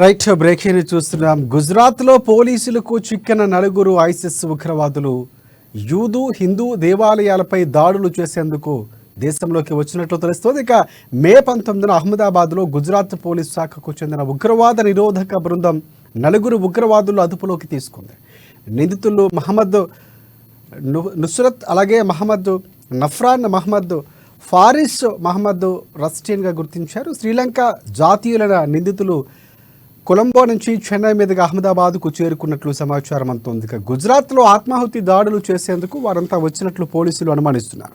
Right breaking చూస్తున్నాం. గుజరాత్లో పోలీసులకు చిక్కిన నలుగురు ఐసిస్ ఉగ్రవాదులు యూదు హిందూ దేవాలయాలపై దాడులు చేసేందుకు దేశంలోకి వచ్చినట్లు తెలుస్తోంది. ఇక మే 19న అహ్మదాబాద్లో గుజరాత్ పోలీసు శాఖకు చెందిన ఉగ్రవాద నిరోధక బృందం నలుగురు ఉగ్రవాదులు అదుపులోకి తీసుకుంది. నిందితులు మహమ్మద్ నుస్రత్, అలాగే మహమ్మద్ నఫ్రాన్, మహమ్మద్ ఫారిస్, మహమ్మద్ రస్టీన్గా గుర్తించారు. శ్రీలంక జాతీయులైన నిందితులు కొలంబో నుంచి చెన్నై మీదుగా అహ్మదాబాద్కు చేరుకున్నట్లు సమాచారం అందుతోంది. గుజరాత్లో ఆత్మాహుతి దాడులు చేసేందుకు వారంతా వచ్చినట్లు పోలీసులు అనుమానిస్తున్నారు.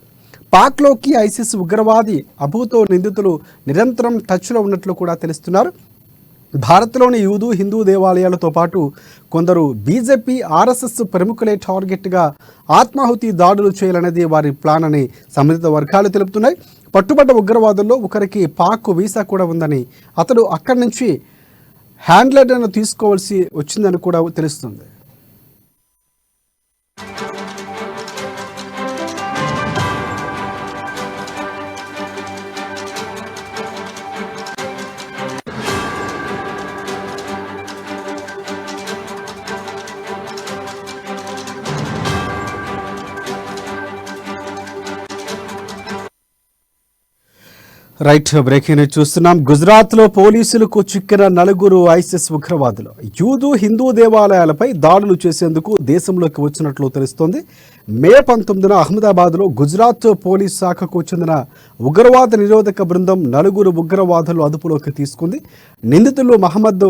పాక్లోకి ఐసిస్ ఉగ్రవాది అబూతో నిందితులు నిరంతరం టచ్లో ఉన్నట్లు కూడా తెలుస్తున్నారు. భారత్లోని యూదు హిందూ దేవాలయాలతో పాటు కొందరు బీజేపీ ఆర్ఎస్ఎస్ ప్రముఖులే టార్గెట్గా ఆత్మాహుతి దాడులు చేయాలనేది వారి ప్లాన్ అని సంబంధిత వర్గాలు తెలుపుతున్నాయి. పట్టుబడ్డ ఉగ్రవాదుల్లో ఒకరికి పాక్ వీసా కూడా ఉందని, అతడు అక్కడి నుంచి హ్యాండ్లైడర్ను తీసుకోవాల్సి వచ్చిందని కూడా తెలుస్తుంది. రైట్ బ్రేకింగ్ చూస్తున్నాం. గుజరాత్లో పోలీసులకు చిక్కిన నలుగురు ఐసిస్ ఉగ్రవాదులు యూదు హిందూ దేవాలయాలపై దాడులు చేసేందుకు దేశంలోకి వచ్చినట్లు తెలుస్తోంది. మే 19న అహ్మదాబాద్లో గుజరాత్ పోలీస్ శాఖకు చెందిన ఉగ్రవాద నిరోధక బృందం నలుగురు ఉగ్రవాదులు అదుపులోకి తీసుకుంది. నిందితులు మహమ్మద్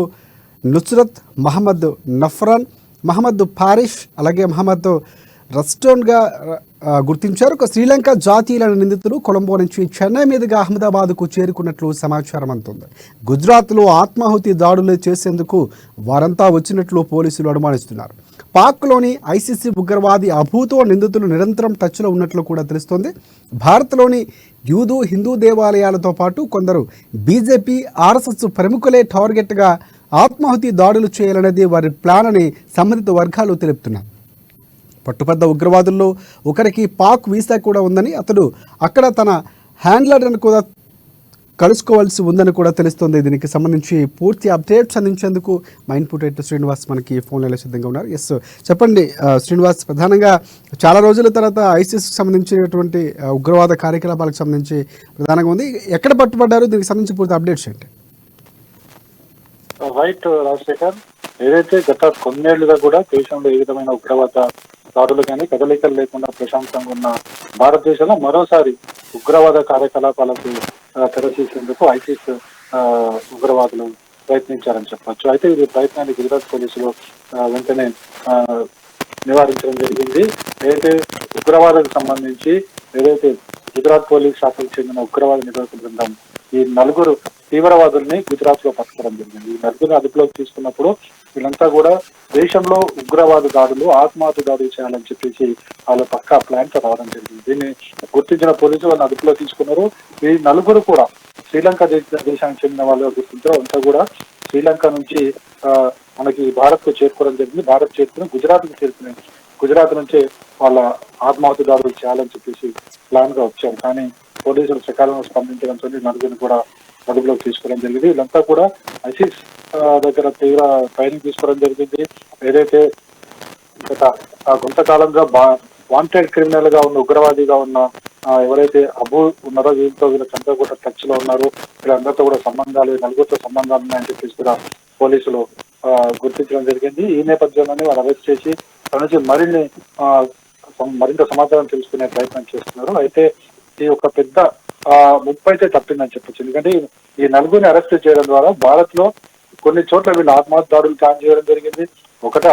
నుస్రత్, మహమ్మద్ నఫ్రాన్, మహమ్మద్ ఫారిష్, అలాగే మహమ్మద్ రస్టోన్గా గుర్తించారు. శ్రీలంక జాతీయులైన నిందితులు కొలంబో నుంచి చెన్నై మీదుగా అహ్మదాబాద్కు చేరుకున్నట్లు సమాచారం అందుతుంది. గుజరాత్లో ఆత్మాహుతి దాడులు చేసేందుకు వారంతా వచ్చినట్లు పోలీసులు అనుమానిస్తున్నారు. పాక్లోని ఐసిస్ ఉగ్రవాది అబూతో నిందితులు నిరంతరం టచ్లో ఉన్నట్లు కూడా తెలుస్తోంది. భారత్లోని యూదు హిందూ దేవాలయాలతో పాటు కొందరు బీజేపీ ఆర్ఎస్ఎస్ ప్రముఖులే టార్గెట్గా ఆత్మాహుతి దాడులు చేయాలనేది వారి ప్లాన్ అని సంబంధిత వర్గాలు తెలుపుతున్నారు. పట్టుబడ్డ ఉగ్రవాదుల్లో ఒకరికి పాక్ వీసా కూడా ఉందని, అతడు అక్కడ తన హ్యాండ్లర్ను కూడా కలుసుకోవాల్సి ఉందని కూడా తెలుస్తోంది. దీనికి సంబంధించి పూర్తి అప్డేట్స్ అందించేందుకు మా ఇన్పుట్ ఎడిటర్ శ్రీనివాస్ మనకి ఫోన్లో సిద్ధంగా ఉన్నారు. ఎస్ చెప్పండి శ్రీనివాస్, ప్రధానంగా చాలా రోజుల తర్వాత ఐసిస్కి సంబంధించినటువంటి ఉగ్రవాద కార్యకలాపాలకు సంబంధించి ప్రధానంగా ఉంది. ఎక్కడ పట్టుబడ్డారు, దీనికి సంబంధించి పూర్తి అప్డేట్స్ ఏంటి? రైట్ రాజశేఖర్, ఏదైతే గత కొన్నేళ్లుగా కూడా దేశంలో ఏ విధమైన ఉగ్రవాద దాడులు కానీ కదలికలు లేకుండా ప్రశాంతంగా ఉన్న భారతదేశంలో మరోసారి ఉగ్రవాద కార్యకలాపాలకు తెరతీసేందుకు ఐసిస్ ఉగ్రవాదులు ప్రయత్నించారని చెప్పొచ్చు. అయితే ఈ ప్రయత్నాన్ని గుజరాత్ పోలీసులు వెంటనే నివారించడం జరిగింది. ఏదైతే ఉగ్రవాదానికి సంబంధించి ఏదైతే గుజరాత్ పోలీస్ శాఖకు చెందిన ఉగ్రవాద నిరోధక బృందం ఈ నలుగురు తీవ్రవాదుల్ని గుజరాత్ లో పట్టుకోవడం జరిగింది. ఈ నలుగురిని అదుపులోకి తీసుకున్నప్పుడు వీళ్ళంతా కూడా దేశంలో ఉగ్రవాద దాడులు, ఆత్మాహుతి దాడులు చేయాలని చెప్పేసి వాళ్ళ పక్కా ప్లాన్ తో రావడం జరిగింది. దీన్ని గుర్తించిన పోలీసులు వాళ్ళని అదుపులో తీసుకున్నారు. ఈ నలుగురు కూడా శ్రీలంక దేశానికి చెందిన వాళ్ళు గుర్తించారు. అంతా కూడా శ్రీలంక నుంచి మనకి భారత్ కు చేరుకోవడం జరిగింది. భారత్ చేరుకుని గుజరాత్ కు చేరుకుని గుజరాత్ నుంచే వాళ్ళ ఆత్మాహుతి దాడులు చేయాలని చెప్పేసి ప్లాన్ గా వచ్చారు. కానీ పోలీసులు సకాలంలో స్పందించడంతో నలుగురిని కూడా అదుపులోకి తీసుకోవడం జరిగింది. వీళ్ళంతా కూడా ఐసిస్ దగ్గర తీవ్ర ట్రైనింగ్ తీసుకోవడం జరిగింది. ఏదైతే గత కొంతకాలంగా వాంటెడ్ క్రిమినల్ గా ఉన్న ఉగ్రవాదిగా ఉన్న ఎవరైతే అబూ ఉన్నారో వీళ్ళతో వీళ్ళంతా కూడా టచ్ లో ఉన్నారు. వీళ్ళందరితో కూడా సంబంధాలు, నలుగురితో సంబంధాలు ఉన్నాయని చెప్పేసి కూడా పోలీసులు గుర్తించడం జరిగింది. ఈ నేపథ్యంలోనే వాళ్ళు అరెస్ట్ చేసి తన నుంచి మరింత సమాచారం తెలుసుకునే ప్రయత్నం చేస్తున్నారు. అయితే ఈ ఒక పెద్ద ముప్పు అయితే తప్పిందని చెప్పచ్చు. ఎందుకంటే ఈ నలుగురిని అరెస్ట్ చేయడం ద్వారా భారత్ లో కొన్ని చోట్ల వీళ్ళు ఆత్మహత్య దాడులు ప్లాన్ చేయడం జరిగింది.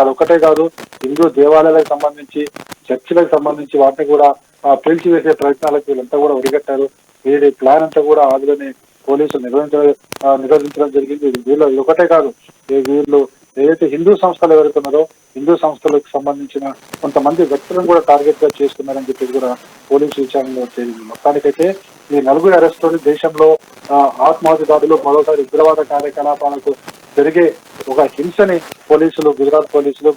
అదొకటే కాదు, హిందూ దేవాలయాలకు సంబంధించి, చర్చిలకు సంబంధించి వాటిని కూడా పేల్చివేసే ప్రయత్నాలకు వీళ్ళంతా కూడా ఒడిగట్టారు. వీరి ప్లాన్ అంతా కూడా ఆదిలోనే పోలీసులు నిరోధించడం జరిగింది. వీళ్ళు ఒకటే కాదు, వీళ్ళు ఏదైతే హిందూ సంస్థలు ఎవరైతే ఉన్నారో హిందూ సంస్థలకు సంబంధించిన కొంతమంది వ్యక్తులను కూడా టార్గెట్ గా చేసుకున్నారని చెప్పి కూడా పోలీసు విచారణలో తేలింది. మొత్తానికైతే ఈ నలుగురు అరెస్టులు దేశంలో ఆత్మాహుతి దాడులు, మరోసారి ఉగ్రవాద కార్యకలాపాలకు జరిగే ఒక హింసని గుజరాత్ పోలీసులు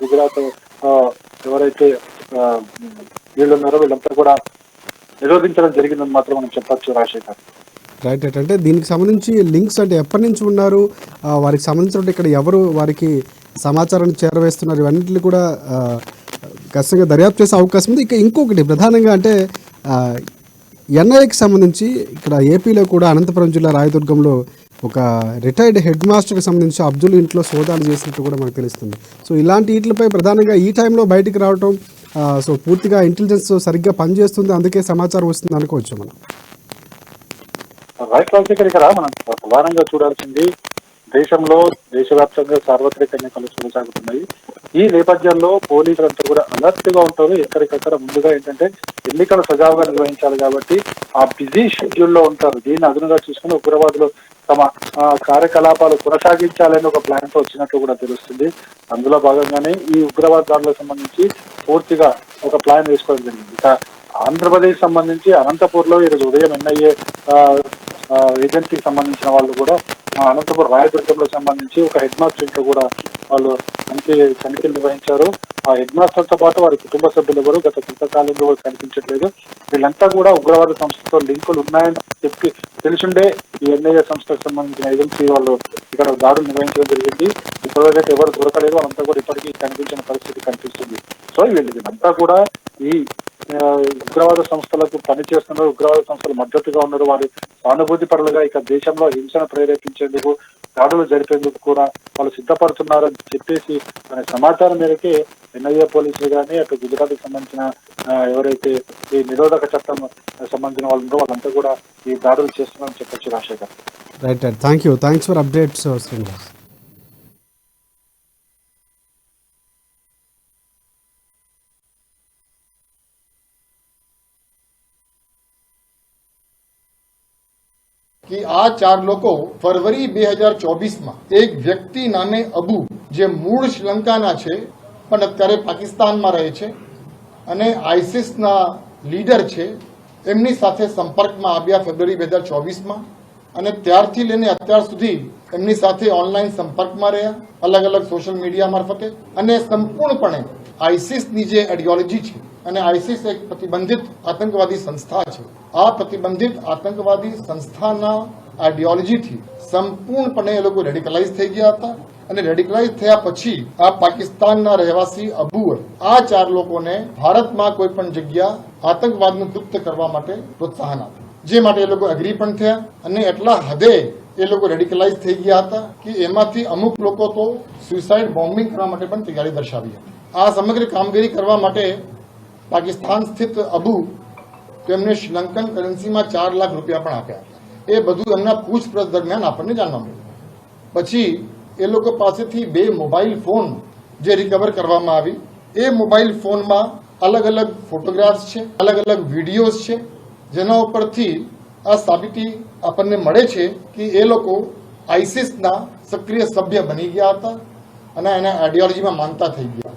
ఎవరైతే వీళ్ళున్నారో వీళ్ళంతా కూడా నిరోధించడం జరిగిందని మాత్రం మనం చెప్పొచ్చు రాజశేఖర్. రైట్ రైట్ అంటే దీనికి సంబంధించి లింక్స్ అంటే ఎప్పటి నుంచి ఉన్నారు, వారికి సంబంధించిన ఇక్కడ ఎవరు వారికి సమాచారాన్ని చేరవేస్తున్నారు, ఇవన్నింటిని కూడా ఖచ్చితంగా దర్యాప్తు చేసే అవకాశం ఉంది. ఇక ఇంకొకటి ప్రధానంగా అంటే ఎన్ఐఏకి సంబంధించి ఇక్కడ ఏపీలో కూడా అనంతపురం జిల్లా రాయదుర్గంలో ఒక రిటైర్డ్ హెడ్ మాస్టర్కి సంబంధించి అబ్దుల్ ఇంట్లో సోదాలు చేసినట్టు కూడా మనకు తెలుస్తుంది. సో ఇలాంటి వీటిపై ప్రధానంగా ఈ టైంలో బయటికి రావటం, సో పూర్తిగా ఇంటెలిజెన్స్ సరిగ్గా పనిచేస్తుంది, అందుకే సమాచారం వస్తుంది అనుకోవచ్చు మనం. రైట్ రాజశేఖర్, ఇక్కడ మనం ప్రధానంగా చూడాల్సింది దేశంలో దేశవ్యాప్తంగా సార్వత్రిక ఎన్నికలు కొనసాగుతున్నాయి. ఈ నేపథ్యంలో పోలీసులంతా కూడా అలర్ట్ గా ఉంటారు. ఎక్కడికక్కడ ముందుగా ఏంటంటే ఎన్నికలు సజావుగా నిర్వహించాలి కాబట్టి ఆ బిజీ షెడ్యూల్ లో ఉంటారు. దీన్ని అదునుగా చూసుకుని ఉగ్రవాదులు తమ కార్యకలాపాలు కొనసాగించాలని ఒక ప్లాన్ తో వచ్చినట్లు కూడా తెలుస్తుంది. అందులో భాగంగానే ఈ ఉగ్రవాద దాడులకు సంబంధించి పూర్తిగా ఒక ప్లాన్ వేసుకోవడం జరిగింది. ఇక ఆంధ్రప్రదేశ్ సంబంధించి అనంతపూర్ లో ఈరోజు ఉదయం ఎన్ఐఏ ఏజెన్సీకి సంబంధించిన వాళ్ళు కూడా అనంతపురం రాయదుర్గంలో సంబంధించి ఒక హెడ్ మాస్టర్ ఇంట్లో కూడా వాళ్ళు తనిఖీలు నిర్వహించారు. ఆ హెడ్ మాస్టర్ తో పాటు వారి కుటుంబ సభ్యులు ఎవరు గత కొంతకాలంలో కనిపించట్లేదు. వీళ్ళంతా కూడా ఉగ్రవాద సంస్థతో లింకులు ఉన్నాయని చెప్పి తెలుసుండే ఈ ఎన్ఐఏ సంస్థకు సంబంధించిన ఏజెన్సీ వాళ్ళు ఇక్కడ దాడులు నిర్వహించడం జరిగింది. ఇప్పటివరకు ఎవరు దొరకలేదు, వాళ్ళంతా కూడా ఇప్పటికీ కనిపించిన పరిస్థితి కనిపిస్తుంది. సో వీళ్ళంతా కూడా ఈ ఉగ్రవాద సంస్థలకు పనిచేస్తున్నారు, ఉగ్రవాద సంస్థలు మద్దతుగా ఉన్నారు, వారి సానుభూతి పరులుగా ఇక దేశంలో హింసను ప్రేరేపించేందుకు, దాడులు జరిపేందుకు కూడా వాళ్ళు సిద్ధపడుతున్నారని చెప్పేసి అనే సమాచారం మేరకే ఎన్ఐఏ పోలీసులు కానీ అటు గుజరాత్ కి సంబంధించిన ఎవరైతే ఈ నిరోధక చట్టం సంబంధించిన వాళ్ళు ఉన్నారో వాళ్ళంతా కూడా ఈ దాడులు చేస్తున్నారని చెప్పొచ్చు. Rajasekhar, right right, thanks for updates Srinivas. કે આ 4 લોકો ફરવરી 2024માં એક વ્યક્તિ નામે અબુ જે મૂળ શ્રીલંકાના છે પણ અત્યારે પાકિસ્તાનમાં રહે છે અને આઈસિસના લીડર છે એમની સાથે સંપર્કમાં આવ્યા ફેબ્રુઆરી 2024માં અને ત્યારથી લઈને અત્યાર સુધી એમની સાથે ઓનલાઈન સંપર્કમાં રહ્યા અલગ અલગ સોશિયલ મીડિયા મારફતે અને સંપૂર્ણપણે આઈસિસની જે આઈડિયોલોજી છે અને આઈસિસ એક પ્રતિબંધિત આતંકવાદી સંસ્થા છે. આ પ્રતિબંધિત આતંકવાદી સંસ્થાના આઈડિયોલોજીથી સંપૂર્ણપણે એ લોકો રેડિકલાઇઝ થઈ ગયા હતા અને રેડિકલાઇઝ થયા પછી આ પાકિસ્તાનના રહેવાસી અબુએ આ 4 લોકોને ભારતમાં કોઈ પણ જગ્યા આતંકવાદનું કૃત્ય કરવા માટે પ્રોત્સાહન આપ્યું, જે માટે એ લોકો એગ્રી પણ થયા અને એટલા હદે એ લોકો રેડિકલાઇઝ થઈ ગયા હતા કે એમાંથી અમુક લોકો તો સુસાઇડ બોમ્બિંગ કરવા માટે પણ તૈયારી દર્શાવી હતી. આ સમગ્ર કામગીરી કરવા માટે પાકિસ્તાન સ્થિત અબુ તેમને શ્રીલંકન કરન્સીમાં 4 લાખ રૂપિયા પણ આપ્યા. એ બધું એમના પૂછપરછ દરમિયાન આપણને જાણવા મળ્યું. પછી એ લોકો પાસેથી 2 મોબાઈલ ફોન જે રિકવર કરવામાં આવી, એ મોબાઈલ ફોનમાં અલગ અલગ ફોટોગ્રાફ્સ છે, અલગ અલગ વિડીયોઝ છે, જેના ઉપરથી આ સાબિતી આપણને મળે છે કે એ લોકો આઈસિસના સક્રિય સભ્ય બની ગયા હતા અને એના આઈડિયોલોજીમાં માનતા થઈ ગયા.